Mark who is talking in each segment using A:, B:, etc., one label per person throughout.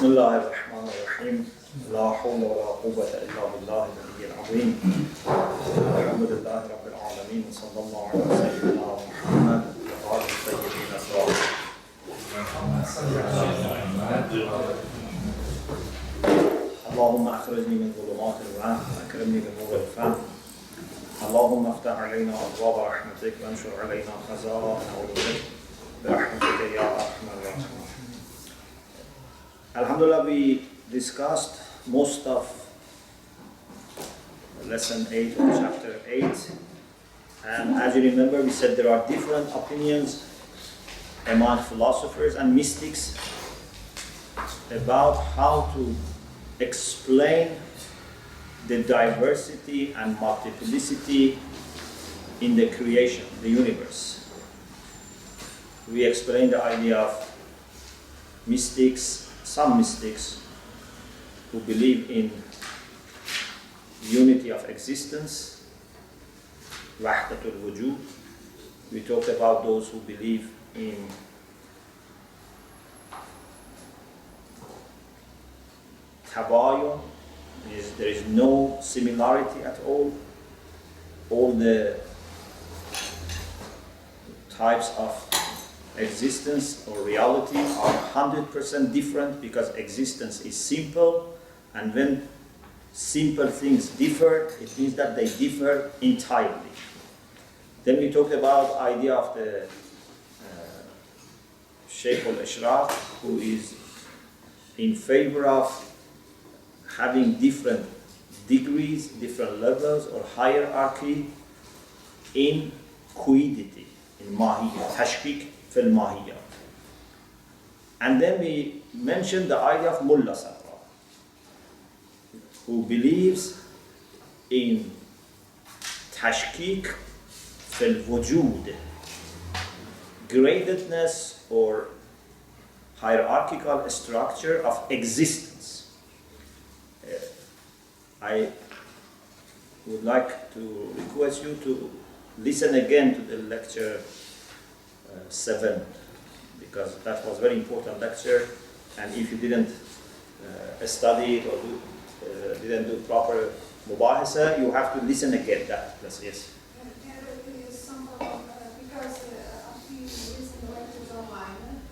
A: بسم الله الرحمن الرحيم لا حول ولا قوة إلا بالله العلي العظيم الحمد لله رب العالمين صلى الله على سيدنا محمد وآله الطيبين الطاهرين اللهم أخرجني من ظلمات الوهم وأكرمني بنور الفهم اللهم افتح علينا أبواب رحمتك وانشر علينا خزائن علومك برحمتك يا أرحم الراحمين. Alhamdulillah, we discussed most of lesson 8 of chapter 8, and as you remember, we said there are different opinions among philosophers and mystics about how to explain the diversity and multiplicity in the creation, the universe. We explained the idea of mystics, some mystics who believe in unity of existence, wahdatul wujud. We talked about those who believe in tabayun, there is no similarity at all. All the types of existence or reality are 100% different because existence is simple, and when simple things differ, it means that they differ entirely. Then we talked about the idea of the Sheikh al-Ishraq, who is in favor of having different degrees, different levels or hierarchy in quiddity, in mahiyya, tashkik fil mahiyya. And then we mentioned the idea of Mullah Sadra, who believes in tashkik fil wujud, gradedness or hierarchical structure of existence. I would like to request you to listen again to the lecture 7, because that was a very important lecture, and if you didn't study it or didn't do proper mubahasa, you have to listen again. That yes.
B: Because after you listen to lectures online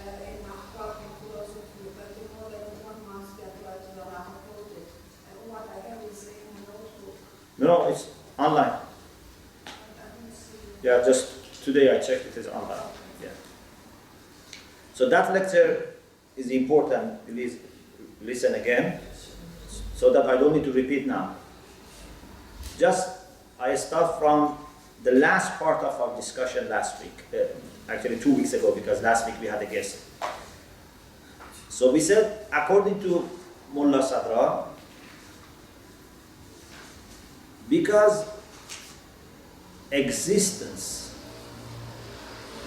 B: in Akhlaq and philosophy, but in more than 1 month that lectures are uploaded, and what I have is in a notebook.
A: No, it's online. Yeah, just today I checked, it is online. Yeah. So that lecture is important. Please listen again, so that I don't need to repeat now. Just I start from the last part of our discussion last week, actually 2 weeks ago, because last week we had a guest. So we said, according to Mullah Sadra, because existence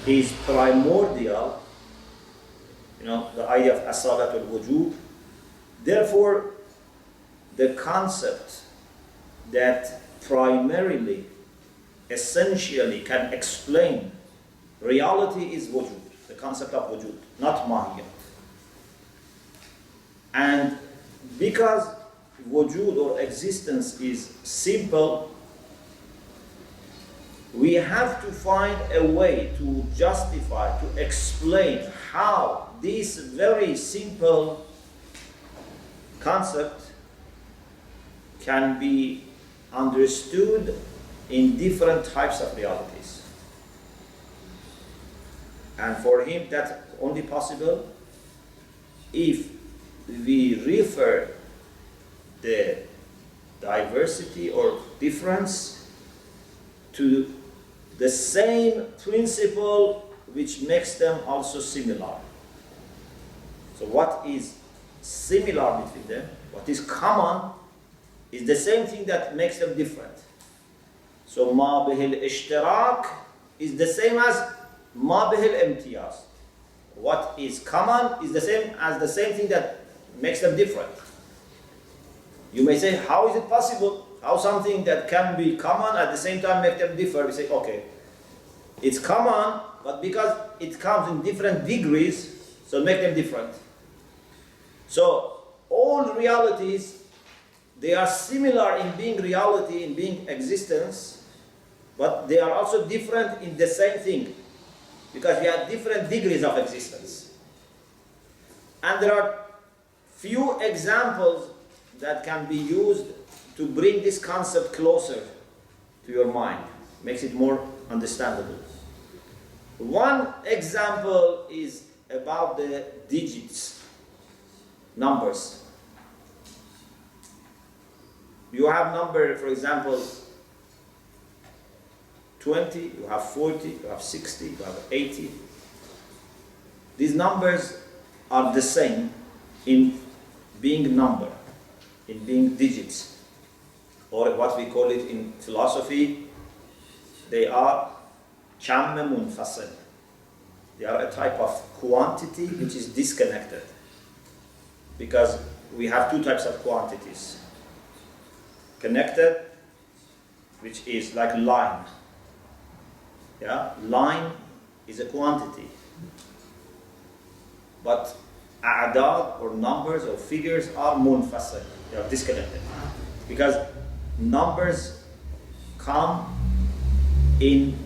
A: is primordial, the idea of asalatul wujud, therefore the concept that primarily, essentially can explain reality is wujud, the concept of wujud, not mahiyya. And because wujud or existence is simple, we have to find a way to justify, to explain how this very simple concept can be understood in different types of realities. And for him, that's only possible if we refer the diversity or difference to the same principle which makes them also similar. So what is similar between them, what is common, is the same thing that makes them different. So ma bihil ishtirak is the same as ma bihil imtiyaz. What is common is the same thing that makes them different. You may say, how is it possible? How something that can be common at the same time make them differ? We say, okay, it's common, but because it comes in different degrees, so make them different. So all realities, they are similar in being reality, in being existence, but they are also different in the same thing, because we have different degrees of existence. And there are few examples that can be used to bring this concept closer to your mind, makes it more understandable. One example is about the digits, numbers. You have number, for example, 20, you have 40, you have 60, you have 80. These numbers are the same in being number, in being digits, or what we call it in philosophy, they are كم منفصل. They are a type of quantity which is disconnected, because we have two types of quantities. Connected, which is like line. Yeah, line is a quantity, but a'dad or numbers or figures are munfasal. They are disconnected, because numbers come in,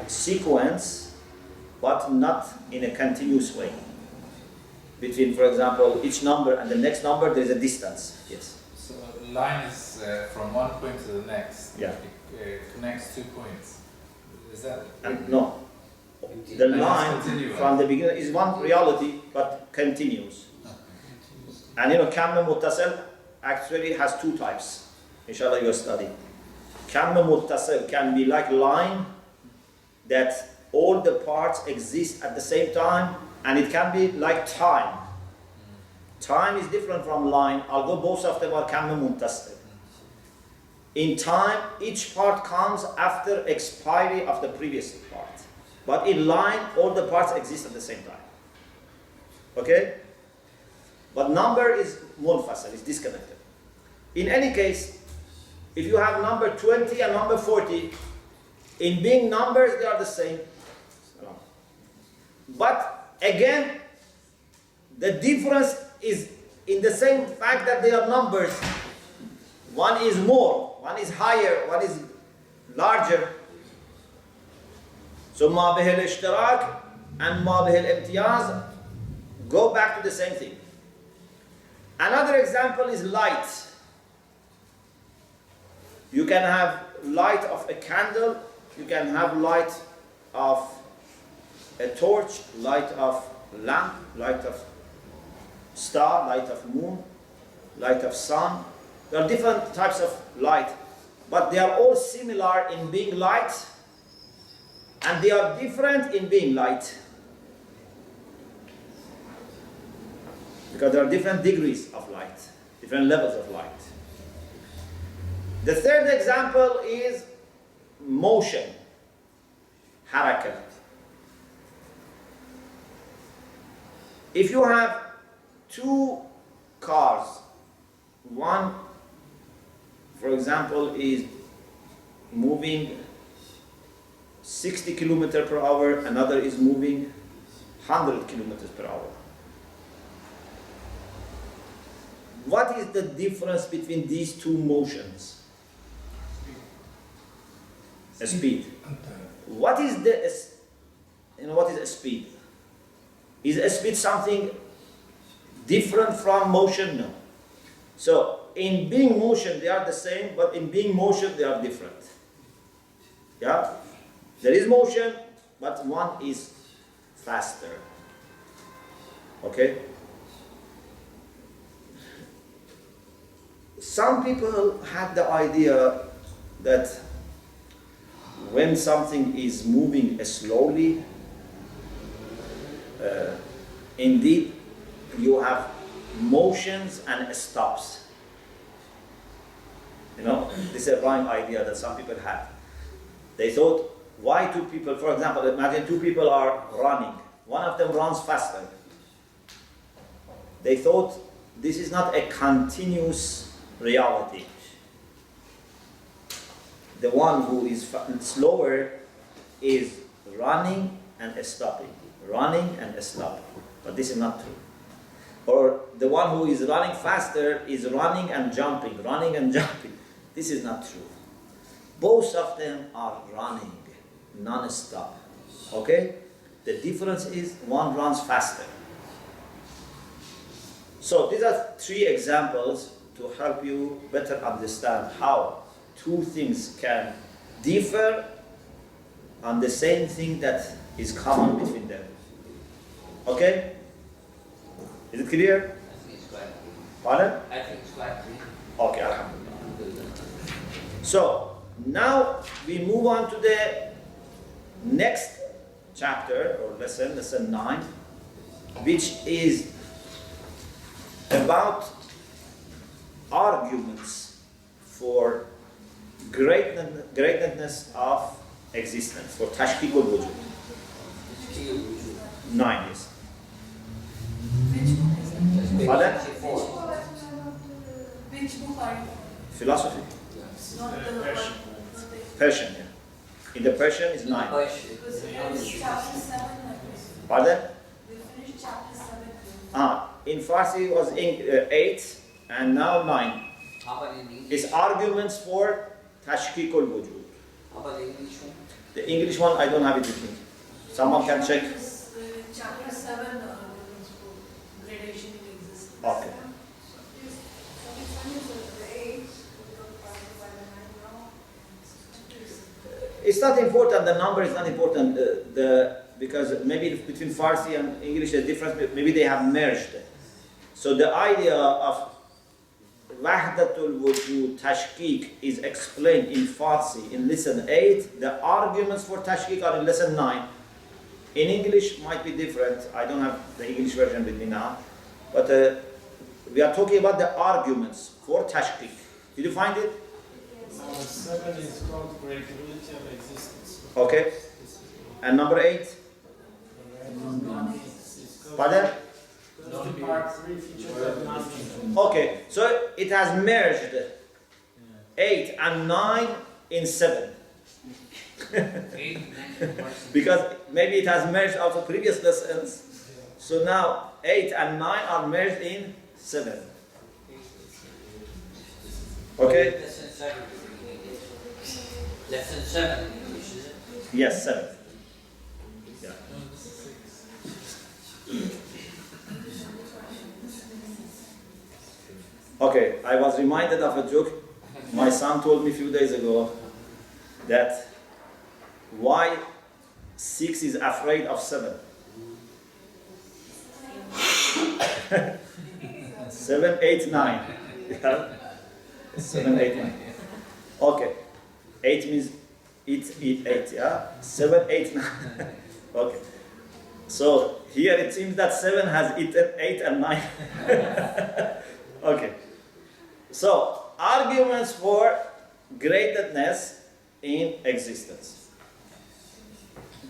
A: sequence, but not in a continuous way. Between, for example, each number and the next number, there is a distance. Yes.
C: So a line is from one point to the next.
A: Yeah.
C: It connects 2 points. Is that?
A: No. The
C: And
A: line
C: it's continuous.
A: from the beginning is one reality, but continues. And kamma muttasil actually has two types. Inshallah, you study. Kamma muttasil can be like line, that all the parts exist at the same time, and it can be like time. Time is different from line, although both of them are kamma muttasil. In time, each part comes after expiry of the previous part. But in line, all the parts exist at the same time. Okay? But number is munfasal, is disconnected. In any case, if you have number 20 and number 40, in being numbers, they are the same. But again, the difference is in the same fact that they are numbers. One is more, one is higher, one is larger. So ma bihil ishtirak and ma bihil imtiyaz go back to the same thing. Another example is light. You can have light of a candle, you can have light of a torch, light of lamp, light of star, light of moon, light of sun. There are different types of light, but they are all similar in being light, and they are different in being light, because there are different degrees of light, different levels of light. The third example is motion, harakat. If you have two cars, one, for example, is moving 60 kilometers per hour, another is moving 100 kilometers per hour. What is the difference between these two motions? A speed. What is what is a speed? Is a speed something different from motion? No. So in being motion they are the same, but in being motion they are different. Yeah? There is motion, but one is faster. Okay? Some people have the idea that when something is moving slowly, indeed you have motions and stops. This is a wrong idea that some people had. They thought, why two people, for example, imagine two people are running. One of them runs faster. They thought this is not a continuous reality. The one who is slower is running and stopping, running and stopping. But this is not true. Or the one who is running faster is running and jumping, running and jumping. This is not true. Both of them are running non-stop. Okay? The difference is one runs faster. So these are three examples to help you better understand how two things can differ on the same thing that is common between them. Okay? Is it clear?
D: I think it's quite clear.
A: Pardon?
D: I think it's quite clear.
A: Okay, alhamdulillah. So, now we move on to the next chapter or lesson, lesson 9, which is about arguments for greatness of existence, for tashkik al-wujud. 9, yes. Pardon?
B: Which book are you?
A: Philosophy.
B: Not the one.
A: Persian, yeah. In the Persian is 9.
B: Because it's chapter 7.
A: Pardon?
B: We finished chapter 7.
A: In Farsi it was 8 and now 9.
D: How about in English?
A: It's arguments for tashkik al-wujud.
D: How about the English one?
A: The English one, I don't have it with me. Someone can check.
B: Chapter 7, gradation in existence.
A: Okay. It's not important, the number is not important, because maybe between Farsi and English there's difference, maybe they have merged. So the idea of Wahdatul Wujud, Tashkik is explained in Farsi in lesson 8. The arguments for Tashkik are in lesson 9. In English might be different. I don't have the English version with me now. But we are talking about the arguments for Tashkik. Did you find it?
E: 7 is called greatability of existence.
A: Okay. And number 8? Pardon?
E: That's the part 3 features of non-being.
A: Okay, so it has merged 8 and 9 in 7. Because maybe it has merged out of previous lessons. So now 8 and 9 are merged in 7. Okay?
D: Lesson 7. Lesson 7 in English, is it?
A: Yes, 7. Yeah. Okay, I was reminded of a joke. My son told me a few days ago that why 6 is afraid of 7. 7, 8, 9. Yeah. 7, 8, 9. Okay. 8 means eat 8, yeah? 7, 8, 9. Okay. So here it seems that 7 has eaten 8 and 9. Okay. So, arguments for greatness in existence.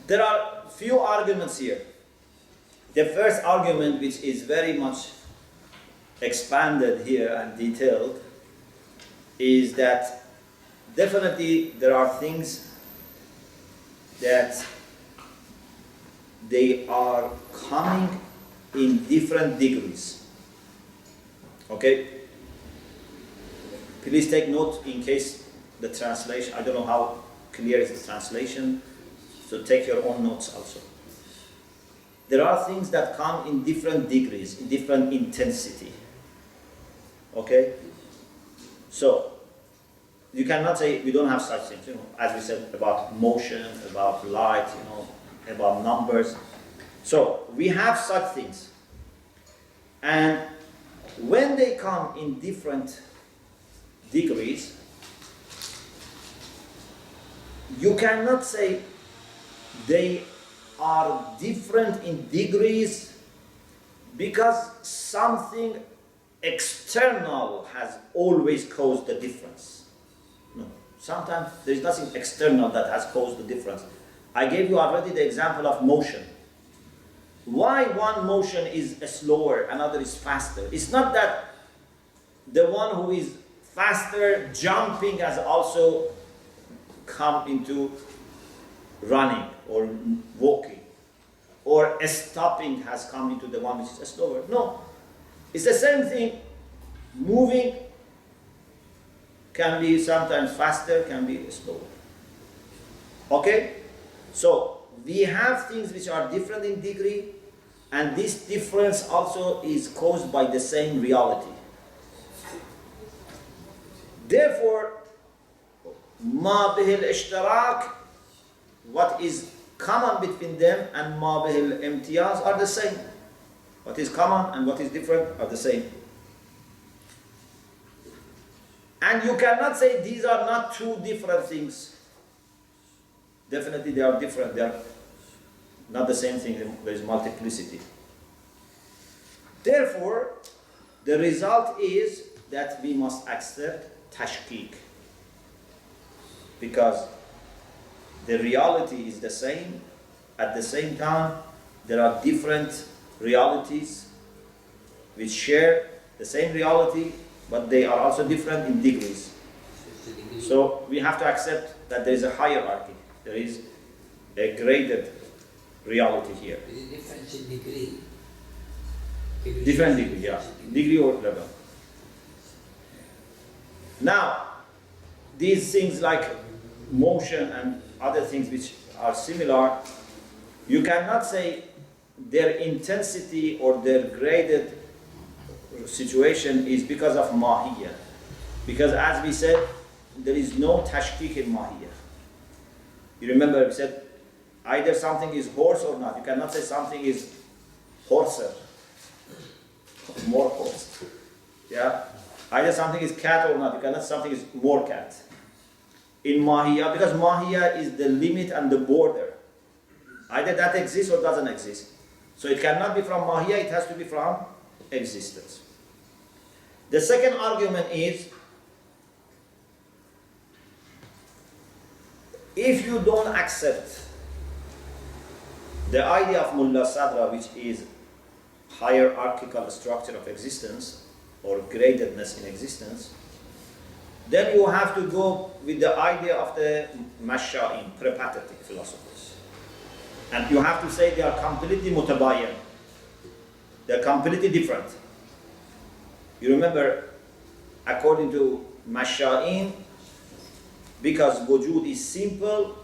A: There are few arguments here. The first argument, which is very much expanded here and detailed, is that definitely there are things that they are coming in different degrees. Okay? Please take note in case the translation, I don't know how clear is the translation, so take your own notes also. There are things that come in different degrees, in different intensity. Okay? So, you cannot say we don't have such things, as we said about motion, about light, about numbers. So, we have such things. And when they come in different degrees, you cannot say they are different in degrees because something external has always caused the difference. No, sometimes there is nothing external that has caused the difference. I gave you already the example of motion. Why one motion is slower, another is faster? It's not that the one who is faster jumping has also come into running or walking, or stopping has come into the one which is slower. No, It's the same thing. Moving can be sometimes faster, can be slower. Okay? So we have things which are different in degree, and this difference also is caused by the same reality. Therefore, ما به الاشتراك, what is common between them, and ما به الامتياز are the same. What is common and what is different are the same. And you cannot say these are not two different things. Definitely they are different. They are not the same thing. There is multiplicity. Therefore, the result is that we must accept tashkik. Because the reality is the same. At the same time, there are different realities which share the same reality, but they are also different in degrees. So we have to accept that there is a hierarchy. There is a graded reality here.
D: Is it difference in degree?
A: Different degree, yeah. Degree or level. Now, these things like motion and other things which are similar, you cannot say their intensity or their graded situation is because of mahiyya. Because as we said, there is no tashkik in mahiyya. You remember we said either something is horse or not. You cannot say something is horser, more horse. Yeah? Either something is cat or not. You cannot say something is more cat. In mahiyya, because mahiyya is the limit and the border. Either that exists or doesn't exist. So it cannot be from mahiyya, it has to be from existence. The second argument is, if you don't accept the idea of Mulla Sadra, which is hierarchical structure of existence or gradedness in existence, then you have to go with the idea of the Masha'in, peripatetic philosophers. And you have to say they are completely mutabayan. They are completely different. You remember, according to Masha'in, because wujud is simple,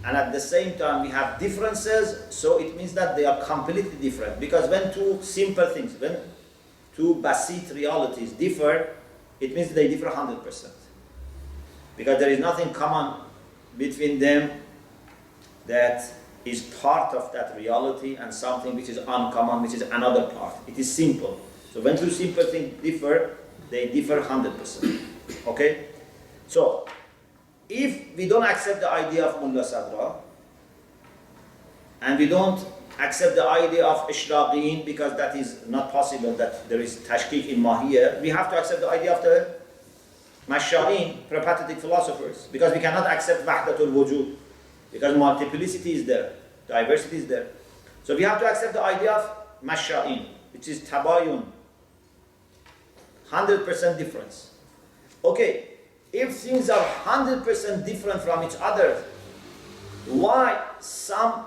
A: and at the same time we have differences, so it means that they are completely different. Because when two simple things, when two basit realities differ, it means they differ 100%. Because there is nothing common between them that is part of that reality and something which is uncommon, which is another part. It is simple. So when two simple things differ, they differ 100%. Okay? So, if we don't accept the idea of Mulla Sadra, and we don't accept the idea of Ishraqiyin, because that is not possible that there is tashkik in mahiyya, we have to accept the idea of the Masha'in, peripatetic philosophers, because we cannot accept wahdatul wujud, because multiplicity is there, diversity is there. So we have to accept the idea of Masha'in, which is tabayun, 100% difference. Okay, if things are 100% different from each other, why some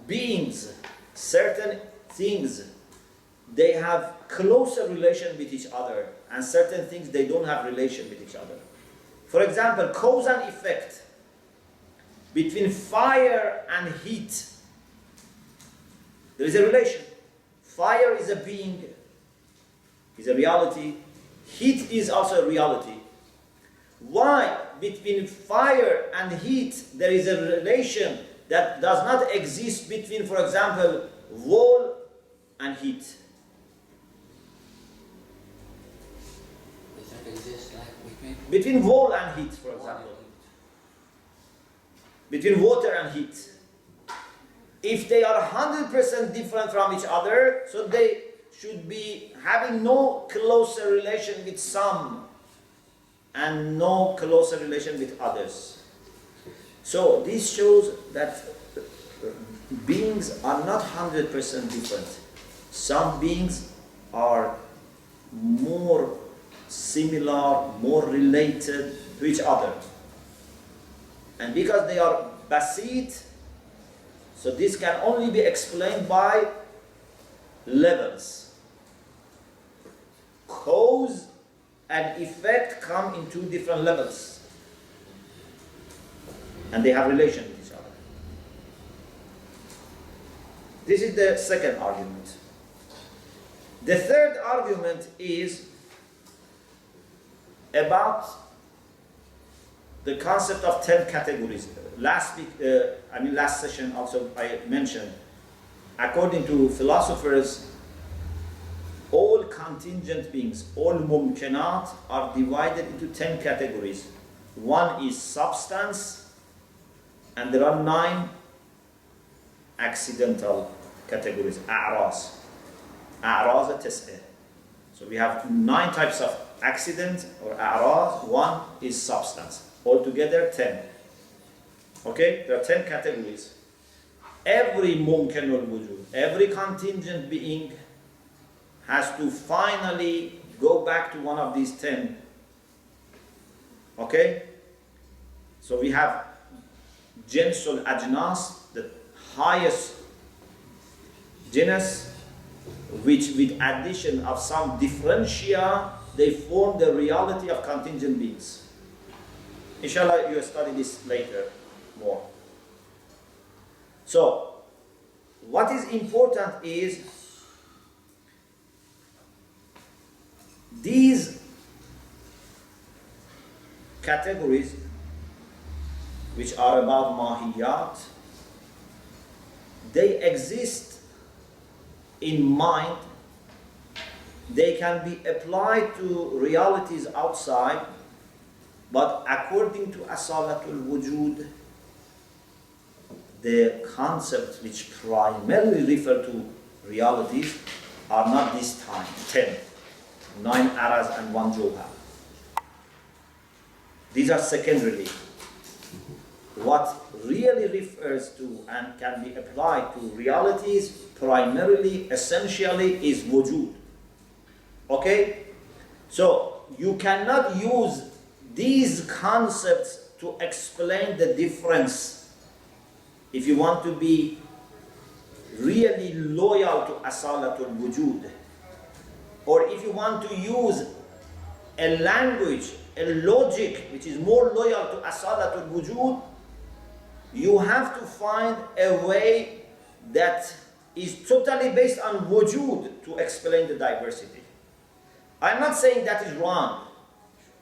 A: beings, certain things, they have closer relation with each other, and certain things they don't have relation with each other? For example, cause and effect between fire and heat. There is a relation. Fire is a being, is a reality. Heat is also a reality. Why between fire and heat there is a relation that does not exist between, for example, wall and heat?
D: Does that exist like
A: Between wall and heat, for example. Between water and heat. If they are 100% different from each other, so they should be having no closer relation with some and no closer relation with others. So this shows that beings are not 100% different. Some beings are more similar, more related to each other. And because they are basit, so this can only be explained by levels. cause and effect come in two different levels. And they have relation with each other. This is the second argument. The third argument is about the concept of 10 categories. Last session also I mentioned, according to philosophers, all contingent beings, all mumkinat, are divided into 10 categories. One is substance, and there are 9 accidental categories, a'raz. A'raz tis'ah. So we have 9 types of accident or a'raz, 1 is substance. Altogether 10. Okay, there are 10 categories. Every mumkin wal wujud, every contingent being has to finally go back to one of these 10. Okay? So we have jinsul ajnas, the highest genus, which with addition of some differentia, they form the reality of contingent beings. Inshallah, you will study this later more. So, what is important is these categories, which are about mahiyat, they exist in mind. They can be applied to realities outside, but according to asalatul wujud, the concepts which primarily refer to realities are not this time 10, 9 aras and 1 jawhar. These are secondarily. What really refers to and can be applied to realities primarily, essentially, is wujud. Okay? So, you cannot use these concepts to explain the difference if you want to be really loyal to asalatul wujud, or if you want to use a language, a logic which is more loyal to asalatul wujud, you have to find a way that is totally based on wujud to explain the diversity. I'm not saying that is wrong,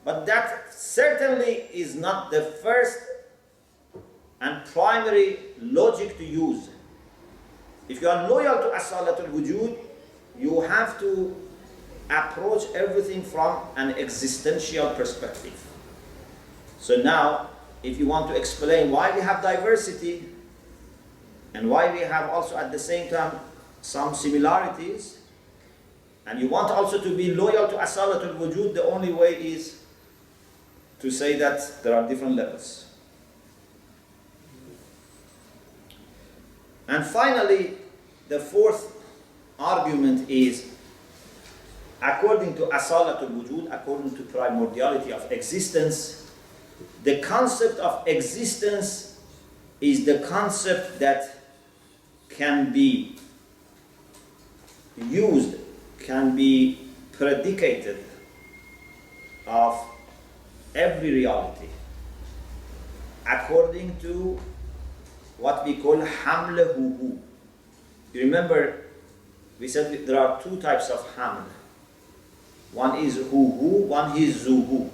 A: but that certainly is not the first and primary logic to use. If you are loyal to asalatul wujud, you have to approach everything from an existential perspective. So now, if you want to explain why we have diversity and why we have also at the same time some similarities, and you want also to be loyal to asalatul wujud, the only way is to say that there are different levels. And finally, the fourth argument is, according to asalatul wujud, according to primordiality of existence, the concept of existence is the concept that can be used, can be predicated of every reality, according to what we call hamlehu. You remember, we said there are 2 types of haml. One is hu, one is zuhu.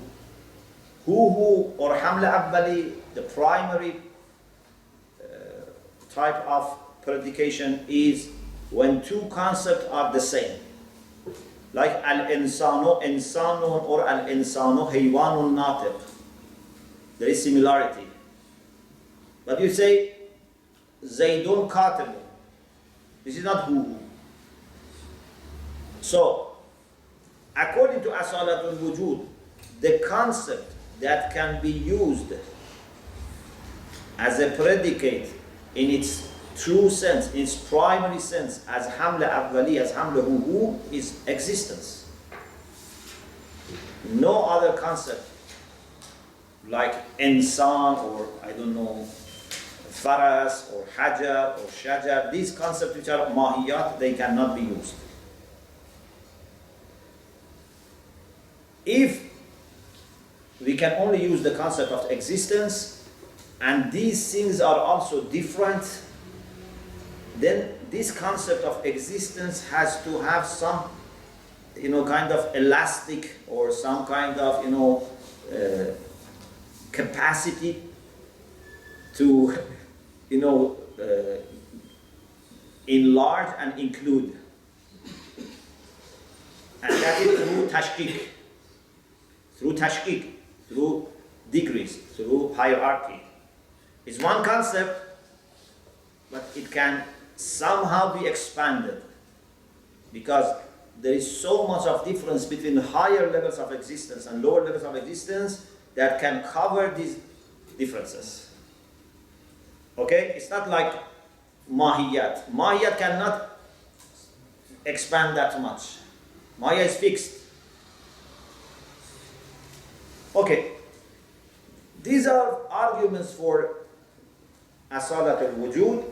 A: Hu or hamle abbali, the primary type of predication is when 2 concepts are the same. Like al-insanu, insanun, or al-insanu, haywanun natiq. There is similarity. But you say, Zaydun katibun. This is not hu. So, according to asalatul wujud, the concept that can be used as a predicate in its true sense, in its primary sense, as hamla avvali, as hamla hu, is existence. No other concept like insan or I don't know, faras or hajar or shajar, these concepts which are mahiyat, they cannot be used. if we can only use the concept of existence, and these things are also different, then this concept of existence has to have some, kind of elastic or some kind of, capacity to, enlarge and include. And that is through tashkik, through degrees, through hierarchy. It's one concept, but it can somehow be expanded, because there is so much of difference between higher levels of existence and lower levels of existence that can cover these differences. Okay? It's not like mahiyat. Mahiyat cannot expand that much. Mahiyat is fixed. Okay. These are arguments for asalat al-wujud.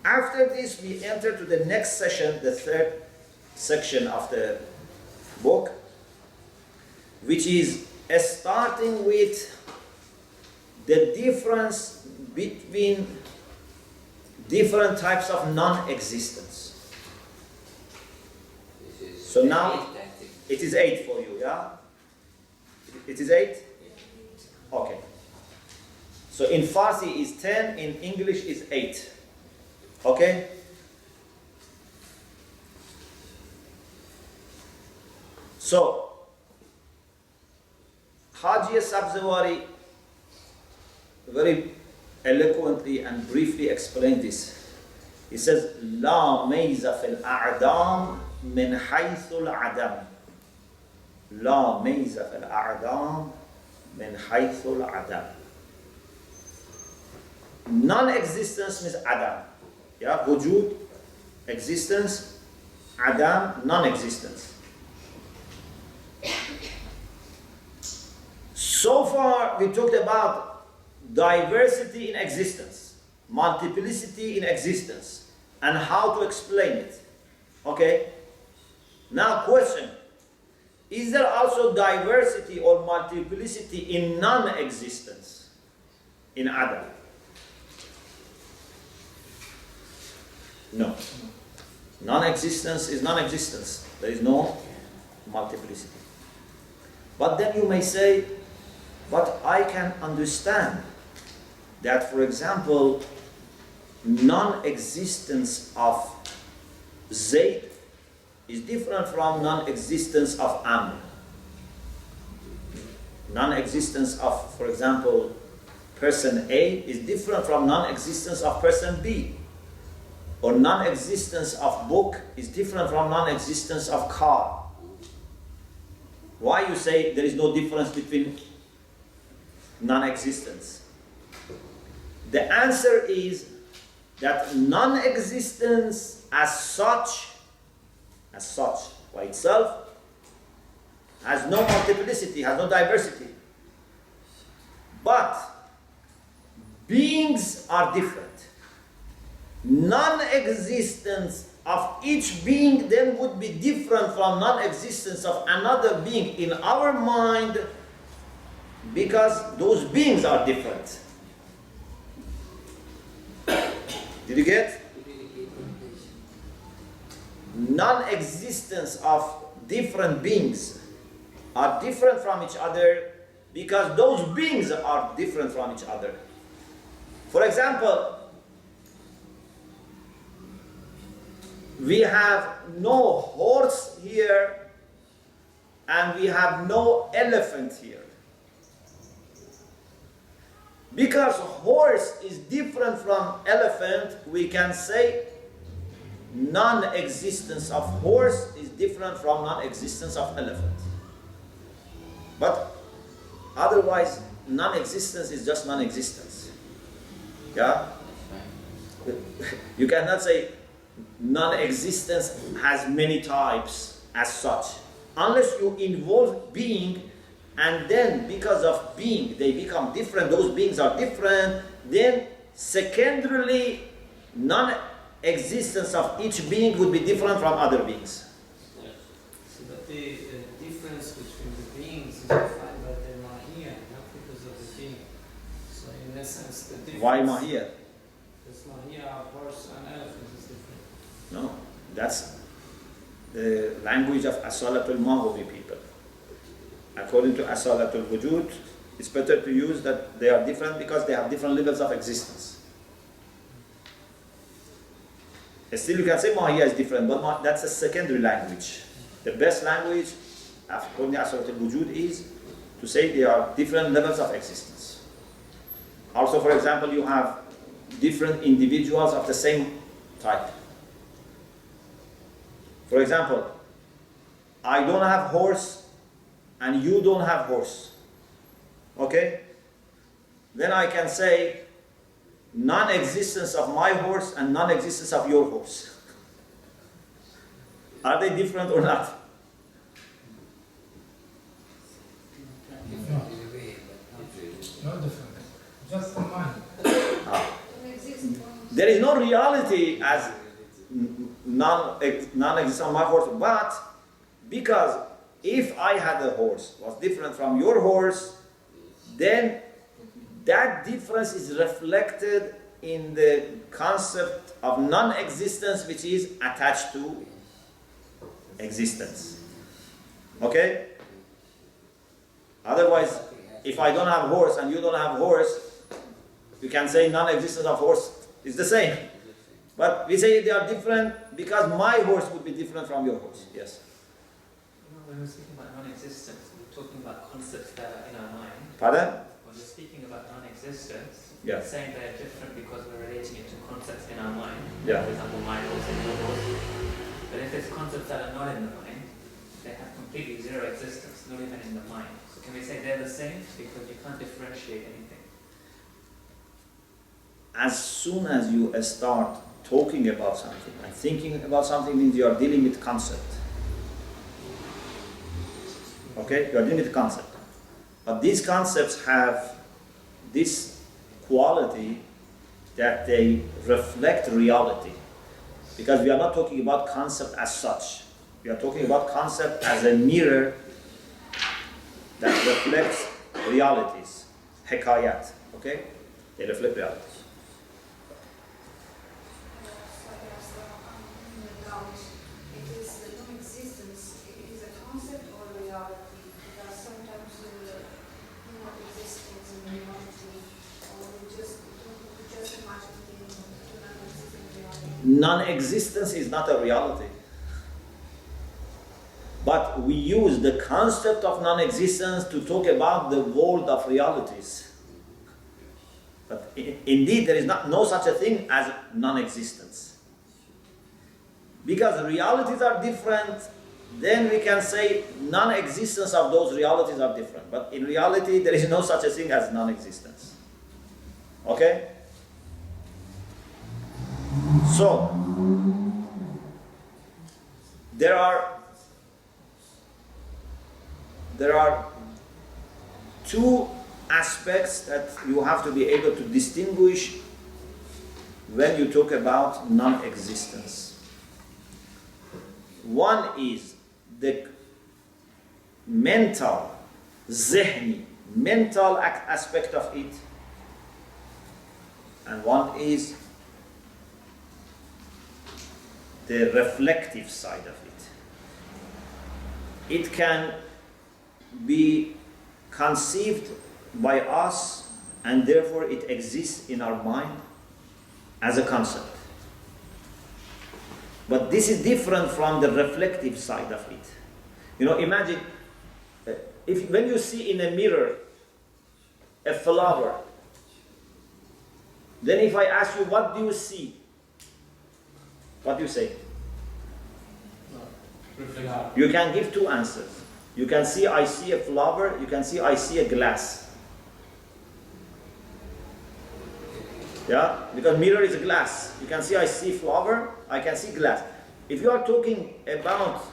A: After this, we enter to the next session, the third section of the book, which is starting with the difference between different types of non-existence. So now, it is 8 for you, yeah? It is 8? Okay. So in Farsi is 10, in English is 8. Okay? So, Haji Sabzawari very eloquently and briefly explained this. He says, لا ميز في الأعدام من حيث العدم. لا ميز في الأعدام من حيث العدم. Non-existence means Adam. Yeah, wujud, existence, Adam, non-existence. So far, we talked about diversity in existence, multiplicity in existence, and how to explain it. Okay? Now, question. Is there also diversity or multiplicity in non-existence in Adam? No. Non-existence is non-existence. There is no multiplicity. But then you may say, but I can understand that, for example, non-existence of Zayd is different from non-existence of Amr. Non-existence of, for example, person A is different from non-existence of person B. Or non-existence of book is different from non-existence of car. Why you say there is no difference between non-existence? The answer is that non-existence as such by itself, has no multiplicity, has no diversity. But beings are different. Non-existence of each being then would be different from non-existence of another being in our mind, because those beings are different. Did you get? Non-existence of different beings are different from each other because those beings are different from each other. For example, we have no horse here and we have no elephant here. Because horse is different from elephant, we can say non-existence of horse is different from non-existence of elephant. But otherwise, non-existence is just non-existence. Yeah? You cannot say non-existence has many types as such. Unless you involve being, and then because of being, they become different, those beings are different, then secondarily, non-existence of each being would be different from other beings.
E: So that the difference between the defined by the mahiyya, not because of the deen. So in essence, the difference.
A: Why mahiyya?
E: Because mahiyya of horse and elephant is different.
A: No, that's the language of asalatul maghwi people. According to asalatul wujud, it's better to use that they are different because they have different levels of existence. Still, you can say mahiyya is different, but that's a secondary language. The best language, according to asalatul wujud, is to say they are different levels of existence. Also, for example, you have different individuals of the same type. For example, I don't have horse and you don't have horse. Okay? Then I can say non-existence of my horse and non-existence of your horse. Are they different or not?
D: Different in a way, but not really.
F: No different. Just the mind.
B: Don't exist one.
A: There is no reality as non-existence of my horse, but because if I had a horse was different from your horse, then that difference is reflected in the concept of non-existence which is attached to existence. Okay? Otherwise, if I don't have horse and you don't have horse, you can say non-existence of horse is the same. But we say they are different because my horse would be different from your horse. Yes.
G: When we're speaking about non-existence, we're talking about concepts that are in our mind.
A: Pardon?
G: When we're speaking about non-existence,
A: Yeah.
G: we're saying they're different because we're relating it to concepts in our mind.
A: Yeah.
G: For example, my horse and your horse. But if it's concepts that are not in the mind, they have completely zero existence, not even in the mind. So can we say they're the same because you can't differentiate anything?
A: As soon as you start talking about something and thinking about something, means you are dealing with concept. Okay? You are dealing with concept. But these concepts have this quality that they reflect reality. Because we are not talking about concept as such. We are talking about concept as a mirror that reflects realities. Hikayat. Okay? They reflect realities.
B: It is the non-existence, it is a concept or reality, because sometimes not existence and reality, or we just imagine the non-existent reality.
A: Non-existence is not a reality. But we use the concept of non-existence to talk about the world of realities. But indeed, there is no such a thing as non-existence. Because realities are different, then we can say non-existence of those realities are different. But in reality, there is no such a thing as non-existence. Okay? So, there are two aspects that you have to be able to distinguish when you talk about non-existence. One is the mental, zihni, mental aspect of it, and one is the reflective side of it. It can be conceived by us and therefore it exists in our mind as a concept. But this is different from the reflective side of it. You know, imagine when you see in a mirror a flower, then if I ask you, what do you see? What do you say? You can give two answers. You can see, I see a flower. You can see, I see a glass. Yeah? Because mirror is a glass. You can see, I see flower. I can see glass. If you are talking about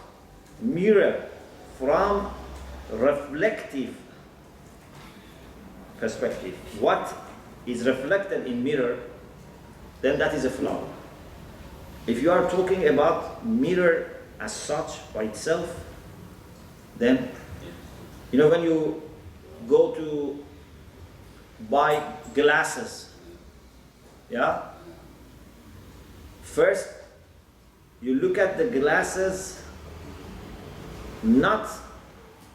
A: mirror from reflective perspective, what is reflected in mirror, then that is a flower. If you are talking about mirror as such by itself, then You know, when you go to buy glasses, yeah? First, you look at the glasses not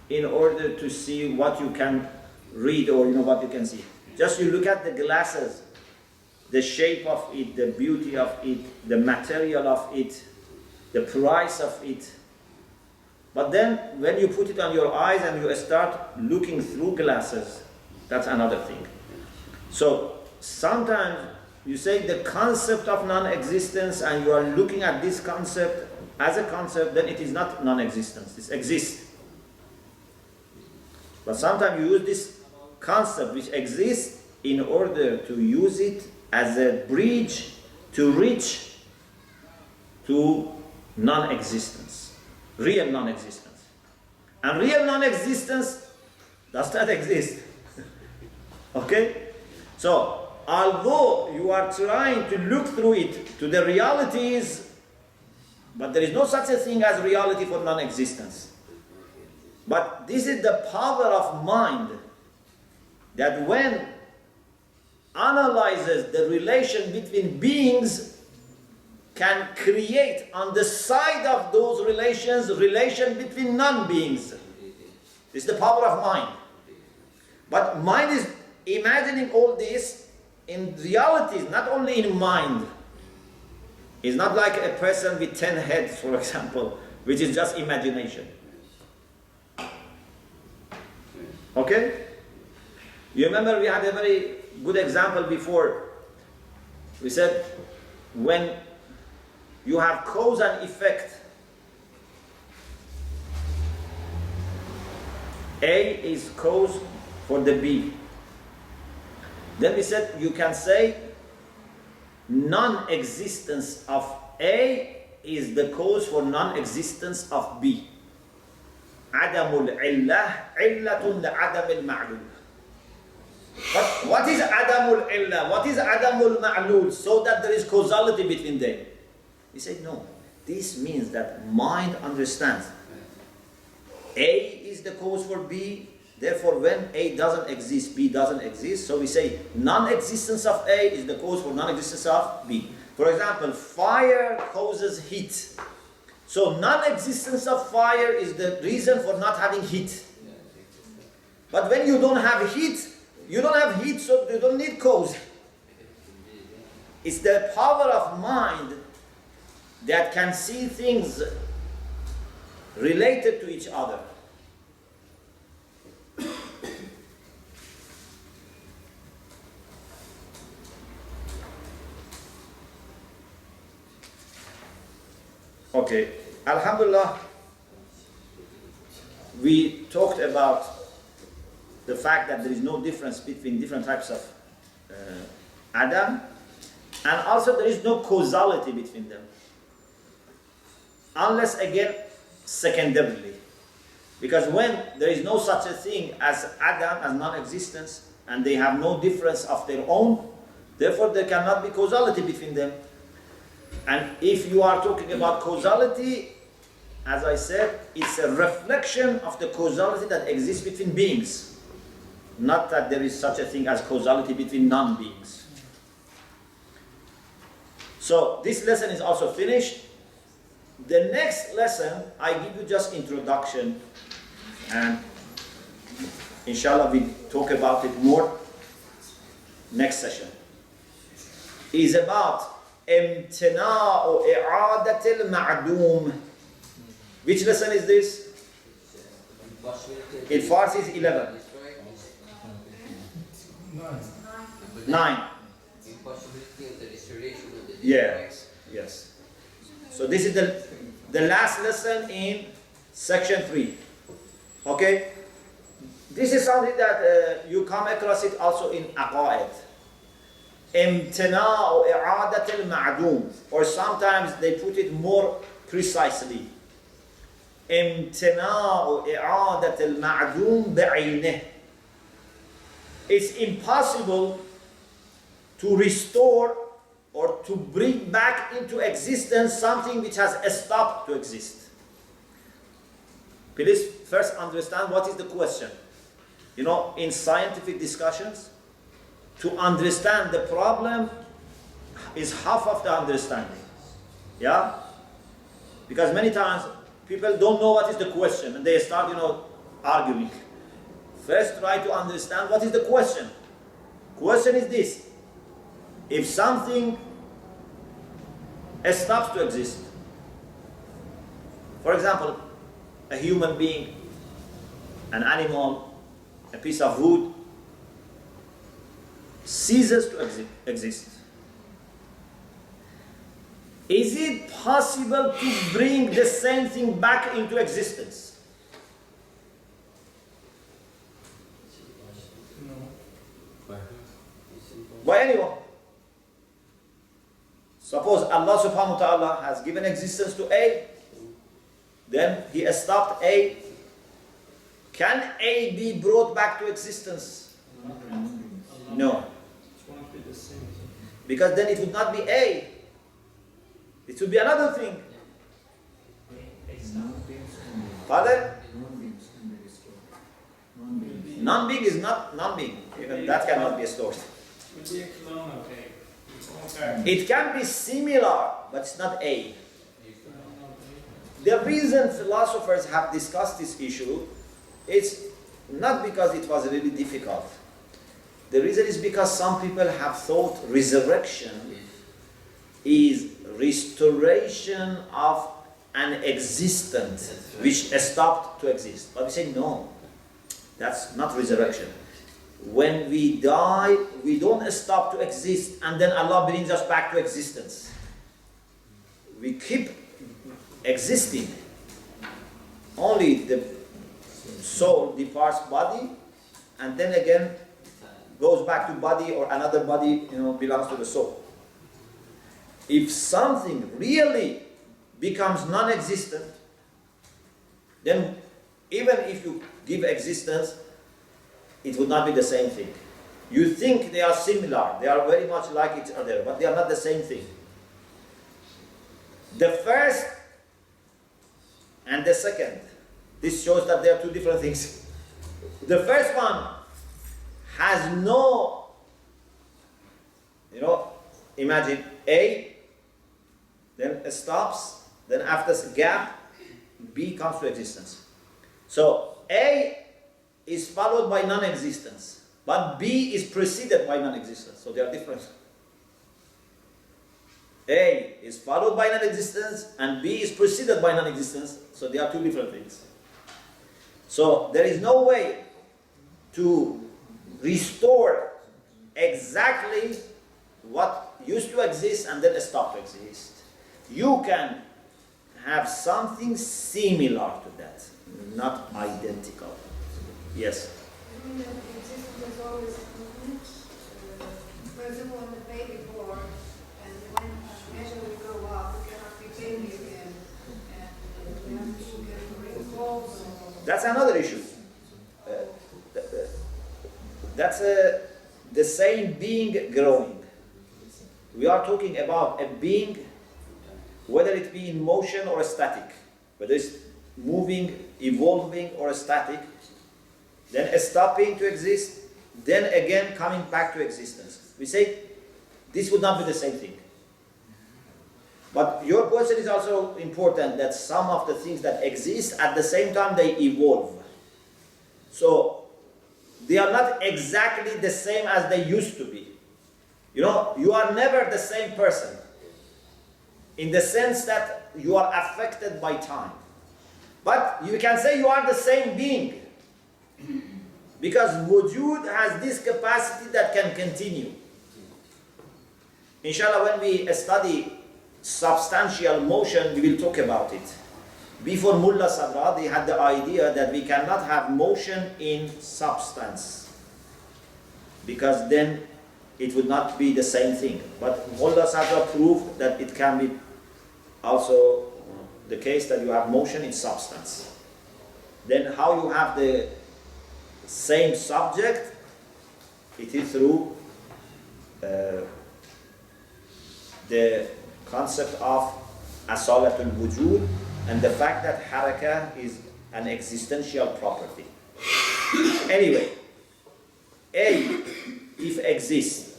A: in order to see what you can read or what you can see. Just you look at the glasses, the shape of it, the beauty of it, the material of it, the price of it. But then when you put it on your eyes and you start looking through glasses, that's another thing. So sometimes you say the concept of non-existence and you are looking at this concept as a concept, then it is not non-existence, it exists. But sometimes you use this concept which exists in order to use it as a bridge to reach to non-existence, real non-existence. And real non-existence does not exist. Okay? So, although you are trying to look through it to the realities, but there is no such a thing as reality for non-existence. But this is the power of mind that when analyzes the relation between beings can create on the side of those relations relation between non-beings. It's the power of mind. But mind is imagining all this in realities, not only in mind. It's not like a person with 10 heads, for example, which is just imagination. Okay? You remember we had a very good example before. We said when you have cause and effect, A is cause for the B. Then we said you can say non-existence of A is the cause for non-existence of B. عدم العلة علة لعدم المعلول. But what is عدم العلة? What is عدم المعلول? So that there is causality between them. He said no. This means that mind understands A is the cause for B. Therefore, when A doesn't exist, B doesn't exist. So we say non-existence of A is the cause for non-existence of B. For example, fire causes heat. So non-existence of fire is the reason for not having heat. But when you don't have heat, so you don't need cause. It's the power of mind that can see things related to each other. Okay, Alhamdulillah, we talked about the fact that there is no difference between different types of Adam, and also there is no causality between them. Unless, again, secondarily. Because when there is no such a thing as Adam, as non-existence, and they have no difference of their own, therefore there cannot be causality between them. And if you are talking about causality, as I said, it's a reflection of the causality that exists between beings. Not that there is such a thing as causality between non-beings. So this lesson is also finished. The next lesson, I give you just introduction, and inshallah we talk about it more next session. Is about امتناع إعادة المعدوم. Which lesson is this? In Farsi is 11. 9.
D: Impossibility of the restoration of the
A: Yes, yes. So this is the last lesson in section 3. Okay? This is something that you come across it also in Aqaid. امتناع إعادة المعدوم, or sometimes they put it more precisely. امتناع إعادة المعدوم بعينه. It's impossible to restore or to bring back into existence something which has stopped to exist. Please first understand what is the question. You know, in scientific discussions, to understand the problem is half of the understanding. Yeah? Because many times people don't know what is the question and they start, arguing. First try to understand what is the question. Question is this. If something stops to exist, for example, a human being, an animal, a piece of wood, ceases to exist. Is it possible to bring the same thing back into existence? By anyone. Suppose Allah subhanahu wa ta'ala has given existence to A, then He stopped A. Can A be brought back to existence? No.
E: It won't be the same thing.
A: Because then it would not be A. It would be another thing. Pardon? Non-being is not non-being. Even that cannot be stored.
E: Would be a clone of A. Okay.
A: It can be similar, but it's not A. The reason philosophers have discussed this issue is not because it was really difficult. The reason is because some people have thought resurrection is restoration of an existence which stopped to exist. But we say no, that's not resurrection. When we die, we don't stop to exist and then Allah brings us back to existence. We keep existing. Only the soul departs body and then again goes back to body, or another body belongs to the soul. If something really becomes non-existent, then even if you give existence, it would not be the same thing. You think they are similar, they are very much like each other, but they are not the same thing. The first and the second, this shows that they are two different things. The first one has no, imagine A, then it stops, then after a gap, B comes to existence. So A is followed by non-existence, but B is preceded by non-existence, so they are different. A is followed by non-existence and B is preceded by non-existence, so they are two different things. So there is no way to restore exactly what used to exist and then stop to exist. You can have something similar to that, not identical. Yes?
B: I mean that existence is always movement. For example, when the baby born, and when measure we grow up, we cannot be baby again. And we have to get involved.
A: That's another issue. That's the same being growing. We are talking about a being, whether it be in motion or static, whether it's moving, evolving, or static, then stopping to exist, then again coming back to existence. We say this would not be the same thing. But your question is also important, that some of the things that exist at the same time they evolve. So they are not exactly the same as they used to be. You are never the same person, in the sense that you are affected by time. But you can say you are the same being, because wujud has this capacity that can continue. Inshallah, when we study substantial motion, we will talk about it. Before Mullah Sadra, they had the idea that we cannot have motion in substance, because then it would not be the same thing. But Mullah Sadra proved that it can be also the case that you have motion in substance. Then how you have the same subject, it is through the concept of asalatul wujud, and the fact that harakah is an existential property. Anyway, A, if exists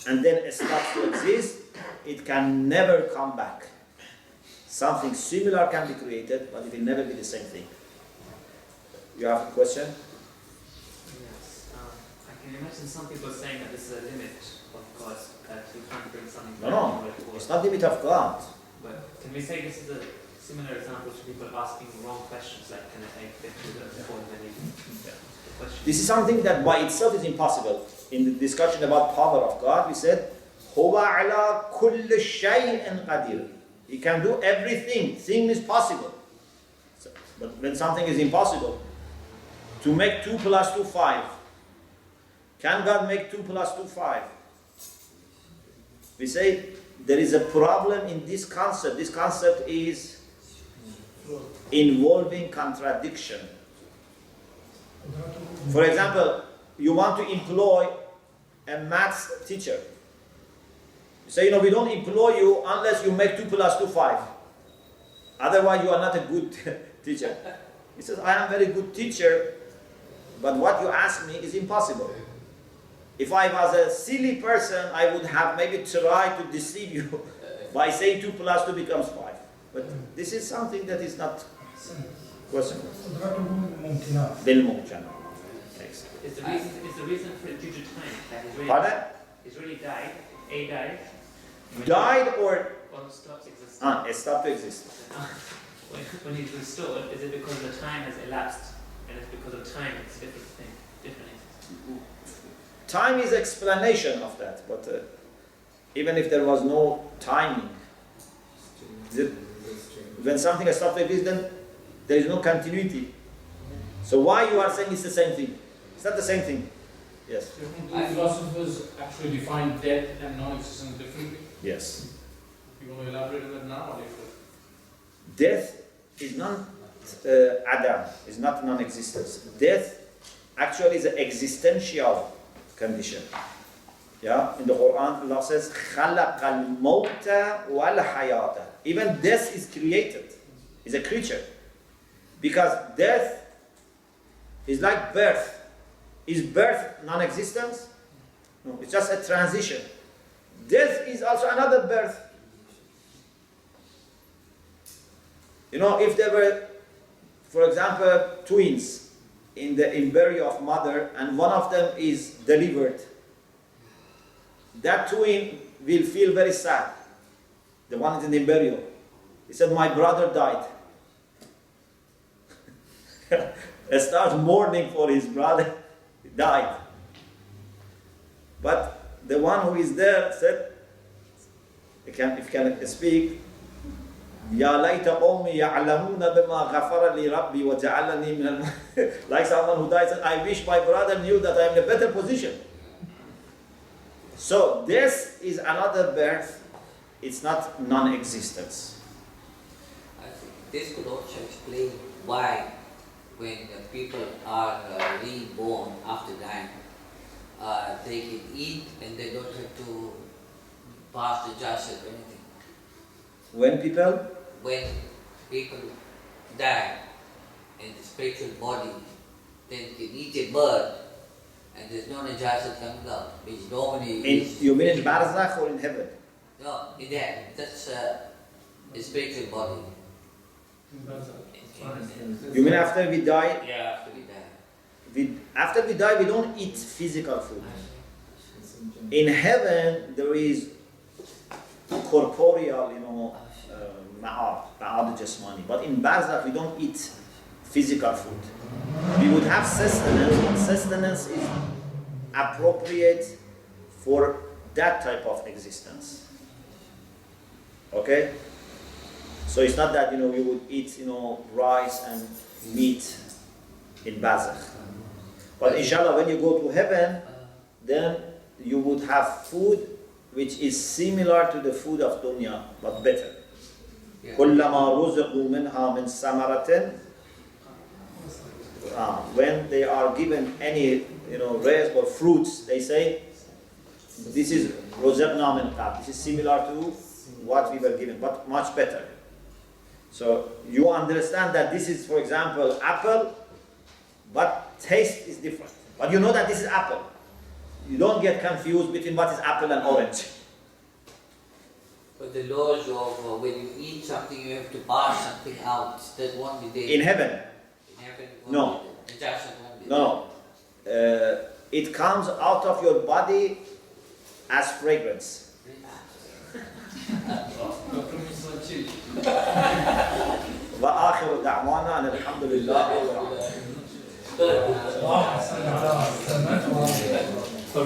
A: and then stops to exist, it can never come back. Something similar can be created, but it will never be the same thing. You have a question?
G: Yes. I can imagine some people saying that this is a limit of God, that we can't bring something
A: No,
G: back
A: no,
G: from where it was.
A: it's not the limit of God.
G: But can we say this is a similar example to people asking wrong questions, like can I get to the point when the question?
A: This is something that by itself is impossible. In the discussion about power of God, we said, هُوَ عَلَى كُلِّ شَيْءٍ قَدِيرٍ. He can do everything. Thing is possible. So, but when something is impossible, to make 2 plus 2, 5. Can God make 2 plus 2, 5? We say there is a problem in this concept. This concept is involving contradiction. For example, you want to employ a maths teacher. You say, we don't employ you unless you make 2 plus 2, 5. Otherwise, you are not a good teacher. He says, I am a very good teacher, but what you ask me is impossible. If I was a silly person, I would have maybe tried to deceive you by saying 2 plus 2 becomes 5. But this is something that is not questionable. بالممكن. Next.
G: Is the reason for due to time that
A: Pardon?
G: he's really died, A died,
A: Died or
G: stops existing.
A: it stopped to exist.
G: When he's restored, is it because the time has elapsed? And it's because of time, it's a different thing, different entity.
A: Time is explanation of that, but even if there was no timing, when something has stopped to exist, then there is no continuity. So why you are saying it's the same thing? It's not the same thing. Yes.
F: Do philosophers actually define death and non-existence differently?
A: Yes.
F: You want to elaborate on that now or later?
A: Death is not Adam, is not non-existence. Death actually is an existential condition. Yeah, in the Quran, Allah says, خَلَقَ الْمَوْتَ وَالْحَيَاةَ. Even death is created, is a creature. Because death is like birth. Is birth non-existence? No, it's just a transition. Death is also another birth. If there were, for example, twins in the embryo of mother and one of them is delivered, that twin will feel very sad. The one is in the embryo. He said, my brother died. He starts mourning for his brother. He died. But the one who is there said, if you can speak, Ya layta qawmi ya'lamuna bima ghafara li rabbi wa ja'alani min al like someone who dies, I wish my brother knew that I am in a better position. So this is another birth. It's not non-existence.
D: I think this could also explain why when the people are reborn after dying, they can eat and they don't have to pass the jasad or anything. When people die in the spiritual body, then you can eat a bird and there's no najasat coming out, which normally
A: You mean in barzakh or in heaven?
D: No, in that, that's a spiritual body.
A: You mean after we die?
D: Yeah, after we die.
A: After we die, we don't eat physical food. In heaven, there is corporeal, ma'ad jasmani. But in barzakh, we don't eat physical food. We would have sustenance, but sustenance is appropriate for that type of existence. Okay? So it's not that, we would eat, rice and meat in barzakh. But inshallah, when you go to heaven, then you would have food which is similar to the food of dunya, but better. كُلَّمَا رُزِقُوا مِنْهَا مِنْ سَمَرَةٍ. When they are given any, rays or fruits, they say, this is رُزِقْنَا مِنْ قَبْلِ. This is similar to what we were given, but much better. So you understand that this is, for example, apple, but taste is different. But you know that this is apple. You don't get confused between what is apple and orange.
D: But the laws of when you eat something, you have to pass something out. That won't be there.
A: In heaven,
D: In heaven, it won't
A: No.
D: be there. Najasa won't be
A: no. It comes out of your body as fragrance.
E: Dr. Musa Chief.
A: وآخر دعوانا أن الحمد لله رب العالمين.
D: there.
C: For